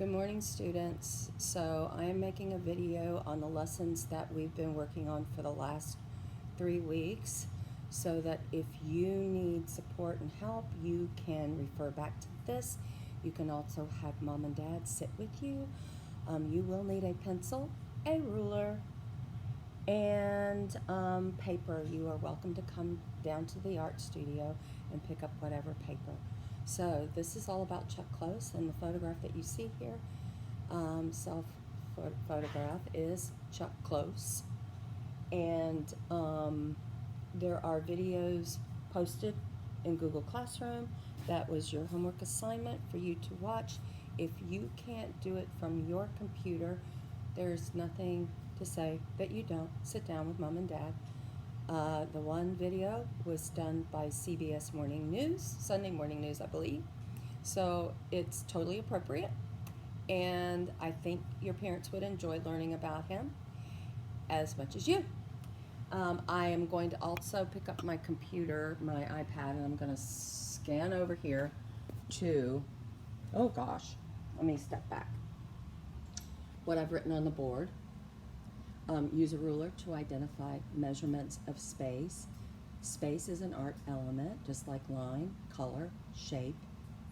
Good morning, students. So I am making a video on the lessons that we've been working on for the last 3 weeks so that if you need support and help, you can refer back to this. You can also have mom and dad sit with you. You will need a pencil, a ruler, and paper. You are welcome to come down to the art studio and pick up whatever paper. So this is all about Chuck Close, and the photograph that you see here, photograph is Chuck Close, and there are videos posted in Google Classroom. That was your homework assignment for you to watch. If you can't do it from your computer, there's nothing to say that you don't. Sit down with mom and dad. The one video was done by CBS Morning News, Sunday Morning News, I believe. So it's totally appropriate, and I think your parents would enjoy learning about him as much as you. I am going to also pick up my computer, my iPad, and I'm going to scan over here to, oh gosh, let me step back, what I've written on the board. Use a ruler to identify measurements of space. Space is an art element, just like line, color, shape,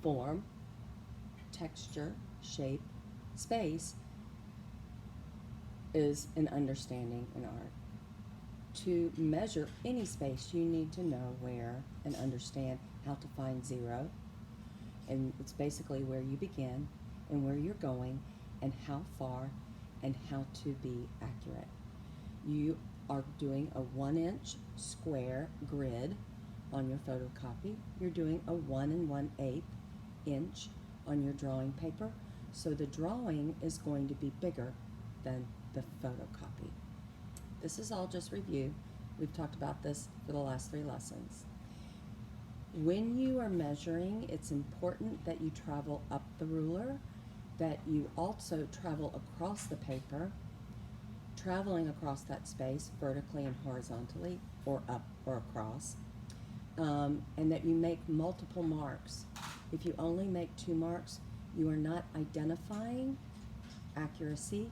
form, texture, shape. Space is an understanding in art. To measure any space, you need to know where and understand how to find zero. And it's basically where you begin and where you're going and how far and how to be accurate. You are doing a 1-inch square grid on your photocopy. You're doing a 1 1/8 inch on your drawing paper. So the drawing is going to be bigger than the photocopy. This is all just review. We've talked about this for the last 3 lessons. When you are measuring, it's important that you travel up the ruler, that you also travel across the paper, traveling across that space vertically and horizontally, or up or across, and that you make multiple marks. If you only make 2 marks, you are not identifying accuracy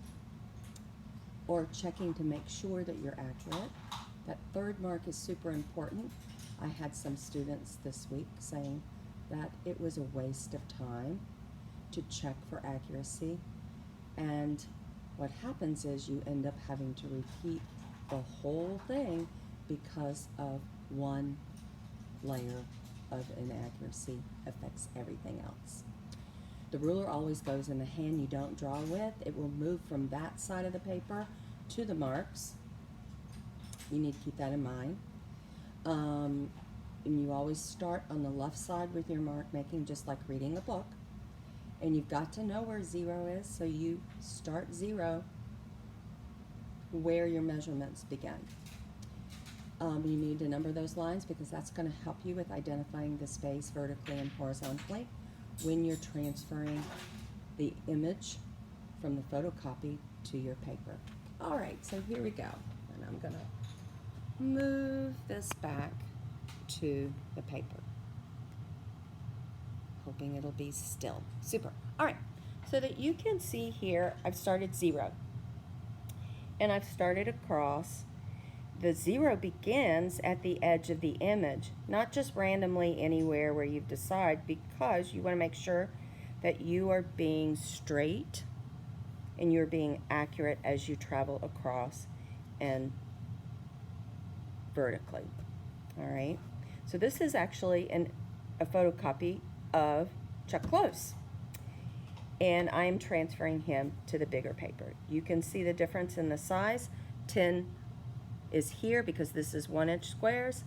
or checking to make sure that you're accurate. That 3rd mark is super important. I had some students this week saying that it was a waste of time to check for accuracy, and what happens is you end up having to repeat the whole thing because of one layer of inaccuracy affects everything else. The ruler always goes in the hand you don't draw with. It will move from that side of the paper to the marks. You need to keep that in mind. And you always start on the left side with your mark making, just like reading a book. And you've got to know where 0 is, so you start 0 where your measurements begin. You need to number those lines because that's going to help you with identifying the space vertically and horizontally when you're transferring the image from the photocopy to your paper. All right, so here we go. And I'm going to move this back to the paper, hoping it'll be still. Super. All right, so that you can see here, I've started 0. And I've started across. The 0 begins at the edge of the image, not just randomly anywhere where you've decided, because you want to make sure that you are being straight and you're being accurate as you travel across and vertically. All right, so this is actually a photocopy of Chuck Close, and I'm transferring him to the bigger paper. You can see the difference in the size. 10 is here because this is 1-inch squares.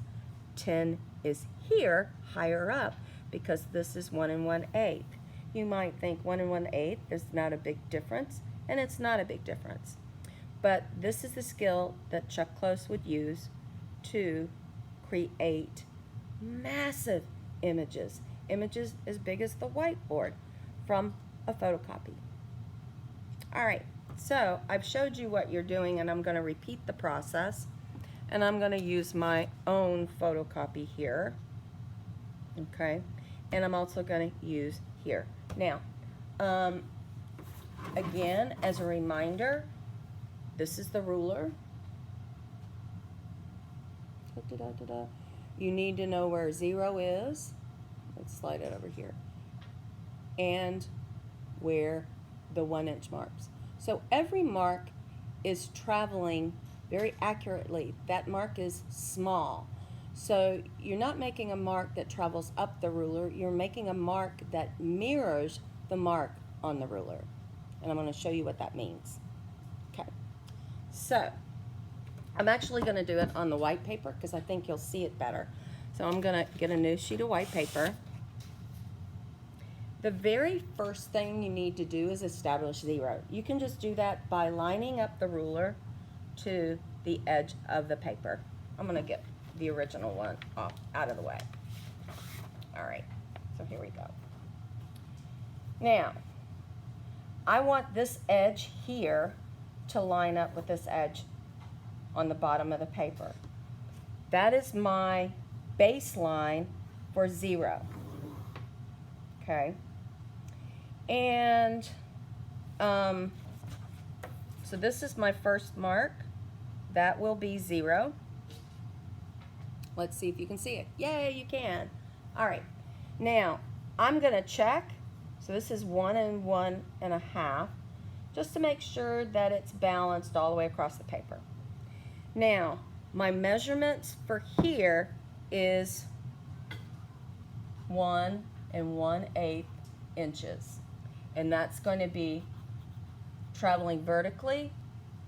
10 is here, higher up, because this is 1 1/8. You might think 1 1/8 is not a big difference, and it's not a big difference. But this is the skill that Chuck Close would use to create massive images as big as the whiteboard from a photocopy. All right, so I've showed you what you're doing, and I'm going to repeat the process, and I'm going to use my own photocopy here, okay, and I'm also going to use here. Now, again, as a reminder, this is the ruler. You need to know where 0 is. Let's slide it over here. And where the 1-inch marks. So every mark is traveling very accurately. That mark is small. So you're not making a mark that travels up the ruler, you're making a mark that mirrors the mark on the ruler. And I'm going to show you what that means. Okay, so I'm actually going to do it on the white paper because I think you'll see it better. So I'm going to get a new sheet of white paper. The very first thing you need to do is establish 0. You can just do that by lining up the ruler to the edge of the paper. I'm going to get the original one off out of the way. All right, so here we go. Now, I want this edge here to line up with this edge on the bottom of the paper. That is my baseline for 0. Okay, and so this is my first mark. That will be 0. Let's see if you can see it. Yay, you can. All right, now I'm going to check. So this is 1 and 1.5, just to make sure that it's balanced all the way across the paper. Now, my measurements for here is 1 1/8 inches. And that's going to be traveling vertically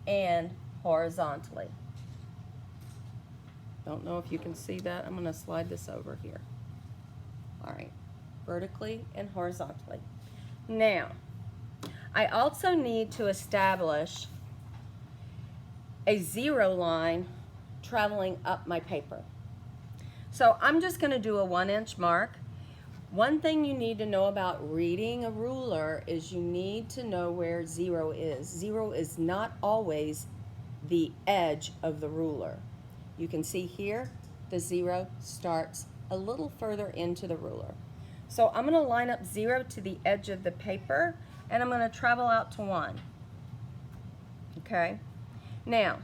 and horizontally. Don't know if you can see that. I'm going to slide this over here. All right, vertically and horizontally. Now, I also need to establish a 0 line traveling up my paper. So I'm just going to do a 1-inch mark. One thing you need to know about reading a ruler is you need to know where 0 is. 0 is not always the edge of the ruler. You can see here the 0 starts a little further into the ruler. So I'm going to line up 0 to the edge of the paper, and I'm going to travel out to 1. Okay? Now,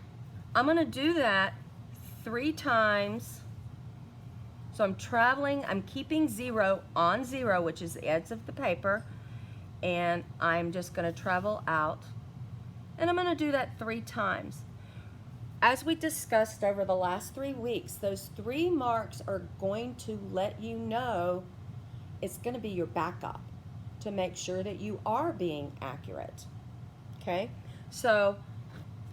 I'm going to do that 3 times. So I'm traveling, I'm keeping 0 on 0, which is the edge of the paper, and I'm just going to travel out. And I'm going to do that 3 times. As we discussed over the last 3 weeks, those 3 marks are going to let you know it's going to be your backup to make sure that you are being accurate. Okay? So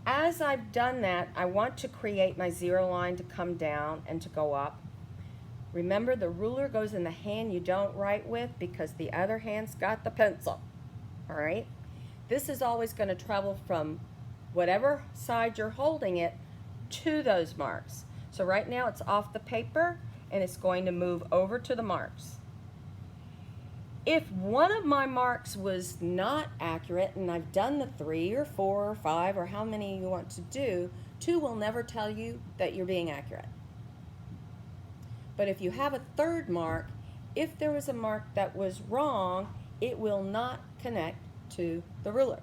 as I've done that, I want to create my 0 line to come down and to go up. Remember, the ruler goes in the hand you don't write with because the other hand's got the pencil. All right? This is always going to travel from whatever side you're holding it to those marks. So right now it's off the paper and it's going to move over to the marks. If one of my marks was not accurate, and I've done the 3 or 4 or 5 or how many you want to do, 2 will never tell you that you're being accurate. But if you have a 3rd mark, if there was a mark that was wrong, it will not connect to the ruler.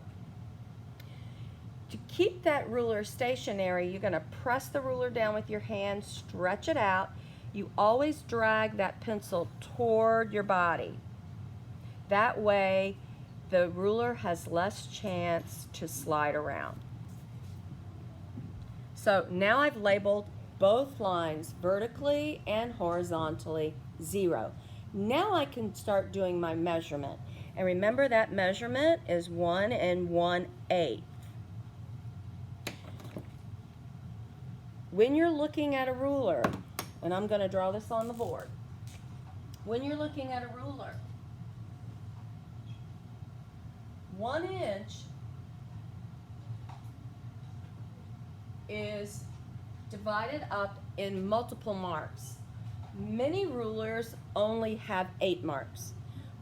To keep that ruler stationary, you're going to press the ruler down with your hand, stretch it out. You always drag that pencil toward your body. That way, the ruler has less chance to slide around. So now I've labeled both lines vertically and horizontally 0. Now I can start doing my measurement. And remember, that measurement is 1 1/8. When you're looking at a ruler, and I'm going to draw this on the board. When you're looking at a ruler, 1 inch is divided up in multiple marks. Many rulers only have 8 marks,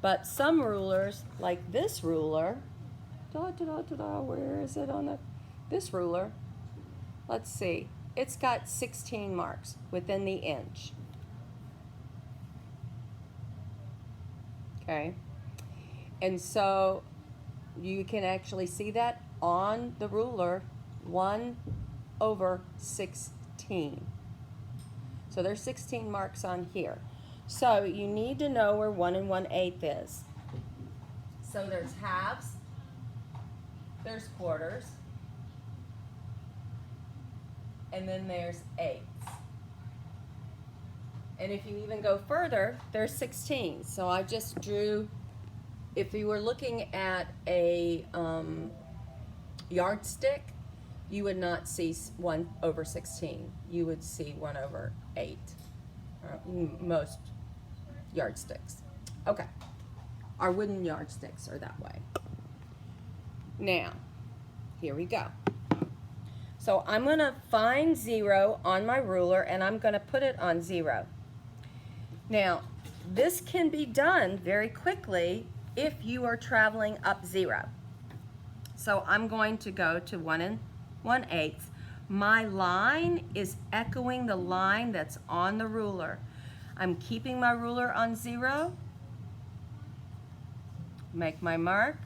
but some rulers, like this ruler, where is it on this ruler? Let's see. It's got 16 marks within the inch. Okay. And so You can actually see that on the ruler, 1/16. So there's 16 marks on here. So you need to know where 1 1/8 is. So there's halves, there's quarters, and then there's eighths. And if you even go further, there's 16. So I just drew, if you were looking at a yardstick, you would not see 1/16. You would see 1/8. Most yardsticks. Okay. Our wooden yardsticks are that way. Now, here we go. So I'm going to find 0 on my ruler, and I'm going to put it on 0. Now, this can be done very quickly if you are traveling up 0. So I'm going to go to 1 1/8. My line is echoing the line that's on the ruler. I'm keeping my ruler on 0. Make my mark.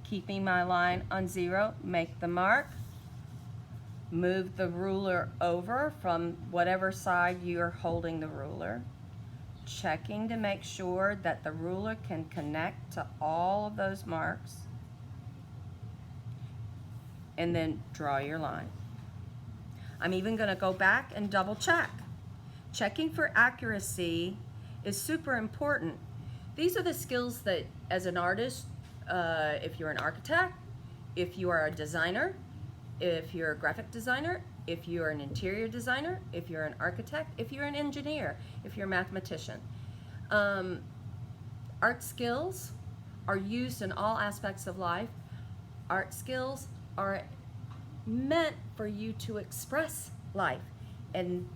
Keeping my line on 0, make the mark. Move the ruler over from whatever side you're holding the ruler. Checking to make sure that the ruler can connect to all of those marks. And then draw your line. I'm even going to go back and double check. Checking for accuracy is super important. These are the skills that, as an artist, if you're an architect, if you are a designer, if you're a graphic designer, if you're an interior designer, if you're an architect, if you're an engineer, if you're a mathematician. Art skills are used in all aspects of life. Art skills are meant for you to express life, and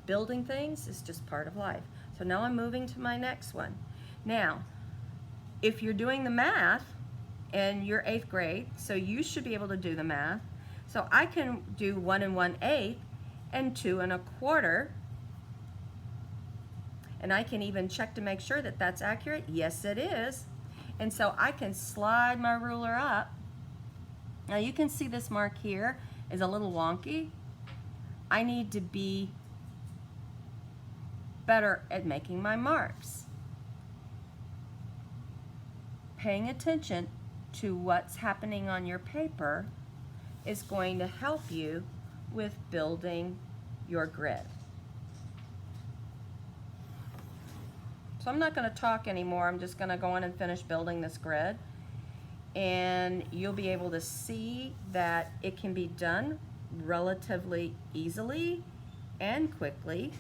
building things is just part of life. So now I'm moving to my next one. Now, if you're doing the math, and you're 8th grade, so you should be able to do the math. So I can do 1 1/8 and 2 1/4. And I can even check to make sure that that's accurate. Yes, it is. And so I can slide my ruler up. Now you can see this mark here is a little wonky. I need to be better at making my marks. Paying attention to what's happening on your paper is going to help you with building your grid. So I'm not going to talk anymore. I'm just going to go on and finish building this grid. And you'll be able to see that it can be done relatively easily and quickly.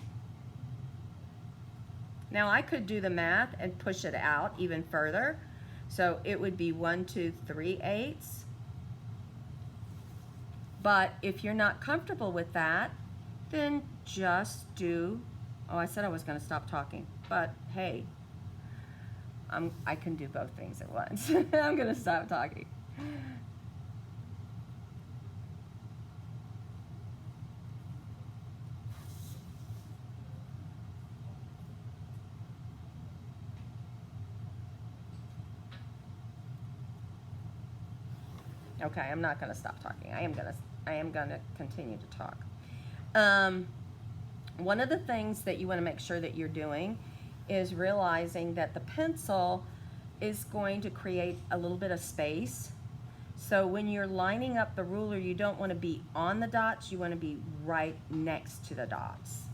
Now I could do the math and push it out even further. So it would be 1 2 3/8. But if you're not comfortable with that, then just do, oh, I said I was going to stop talking, but hey, I can do both things at once. I'm going to stop talking. Okay, I'm not going to stop talking. I am going to continue to talk. One of the things that you want to make sure that you're doing is realizing that the pencil is going to create a little bit of space. So when you're lining up the ruler, you don't want to be on the dots, you want to be right next to the dots.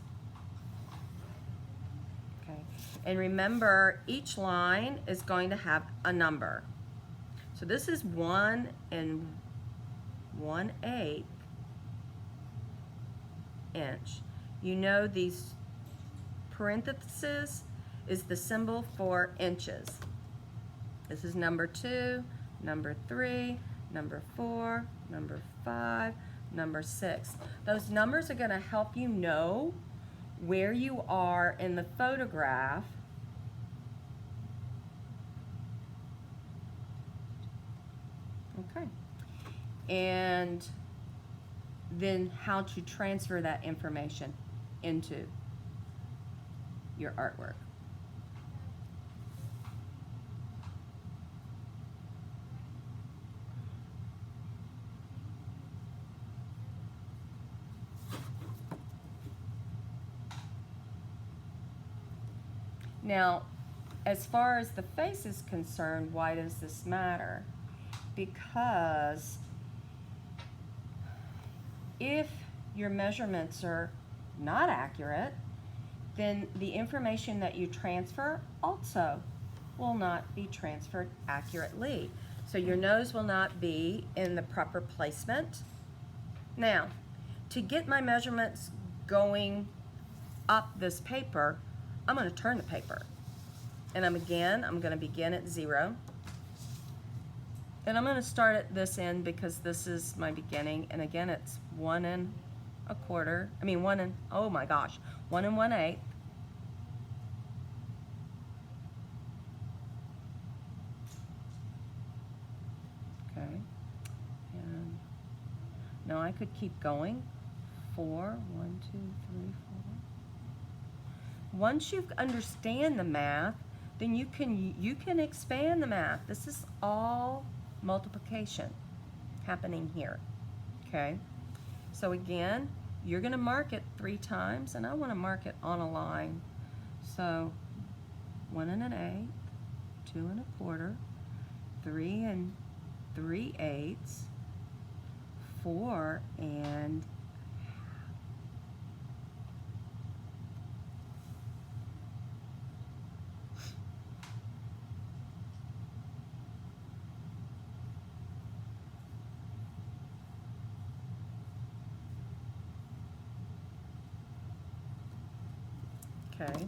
Okay, and remember, each line is going to have a number. So this is 1 1/8 inch. You know these parentheses is the symbol for inches. This is number 2, number 3, number 4, number 5, number 6. Those numbers are going to help you know where you are in the photograph. Okay. And then how to transfer that information into your artwork. Now, as far as the face is concerned, why does this matter? Because if your measurements are not accurate, then the information that you transfer also will not be transferred accurately. So your nose will not be in the proper placement. Now, to get my measurements going up this paper, I'm going to turn the paper. And I'm going to begin at 0. And I'm going to start at this end because this is my beginning. And again, it's 1 1/4. I mean, 1 and, oh my gosh, 1 1/8. Okay. And now I could keep going. 4, 1, 2, 3, 4. Once you understand the math, then you can expand the math. This is all multiplication happening here. Okay? So again, you're going to mark it 3 times, and I want to mark it on a line. So 1 1/8, 2 1/4, 3 3/8, 4 and okay.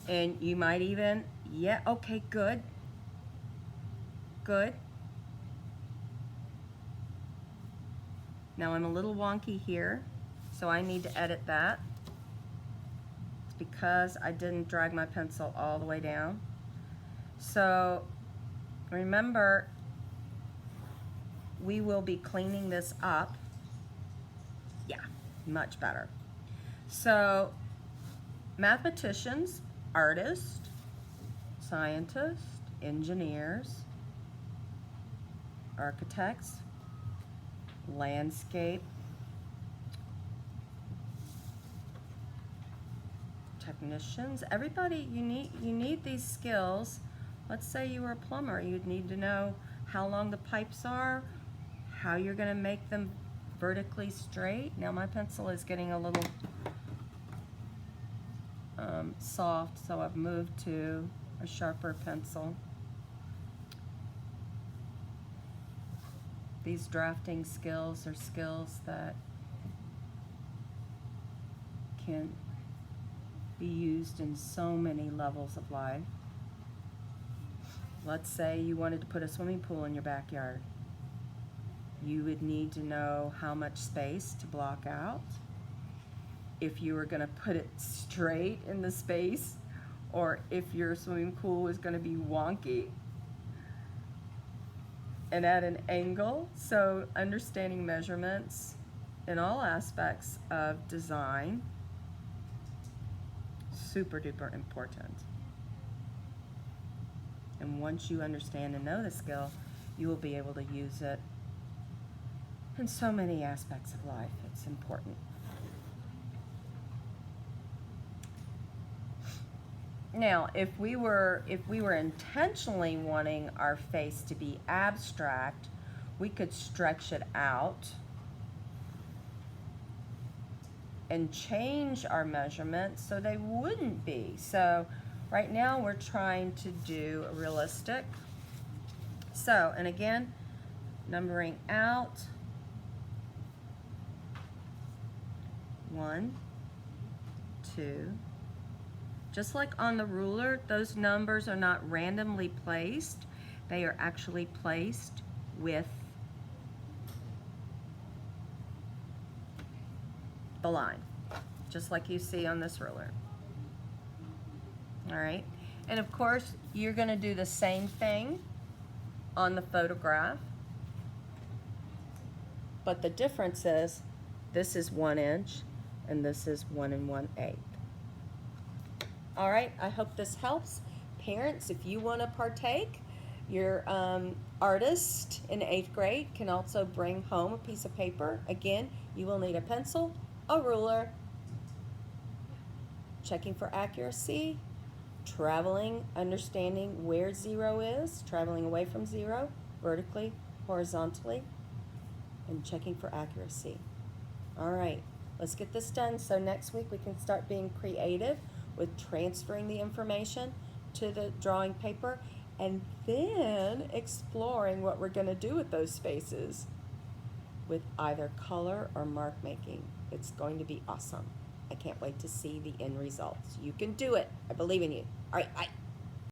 And you might even, yeah, okay, good. Good. Now I'm a little wonky here, so I need to edit that. It's because I didn't drag my pencil all the way down. So remember, we will be cleaning this up. Yeah, much better. So mathematicians, artists, scientists, engineers, architects, landscape technicians, everybody, you need these skills. Let's say you were a plumber, you'd need to know how long the pipes are, how you're going to make them vertically straight. Now my pencil is getting a little soft, so I've moved to a sharper pencil. These drafting skills are skills that can be used in so many levels of life. Let's say you wanted to put a swimming pool in your backyard. You would need to know how much space to block out, if you were going to put it straight in the space, or if your swimming pool is going to be wonky and at an angle. So understanding measurements in all aspects of design, super duper important. And once you understand and know the skill, you will be able to use it in so many aspects of life. It's important. Now, if we were intentionally wanting our face to be abstract, we could stretch it out and change our measurements so they wouldn't be. So right now we're trying to do a realistic. So, and again, numbering out. 1, 2. Just like on the ruler, those numbers are not randomly placed. They are actually placed with the line, just like you see on this ruler. All right, and of course, you're going to do the same thing on the photograph, but the difference is this is 1 inch and this is 1 1/8. All right, I hope this helps. Parents, if you want to partake, your artist in 8th grade can also bring home a piece of paper. Again, you will need a pencil, a ruler, checking for accuracy, traveling, understanding where 0 is, traveling away from 0, vertically, horizontally, and checking for accuracy. All right, let's get this done so next week we can start being creative with transferring the information to the drawing paper and then exploring what we're going to do with those spaces with either color or mark making. It's going to be awesome. I can't wait to see the end results. You can do it. I believe in you. All right, bye.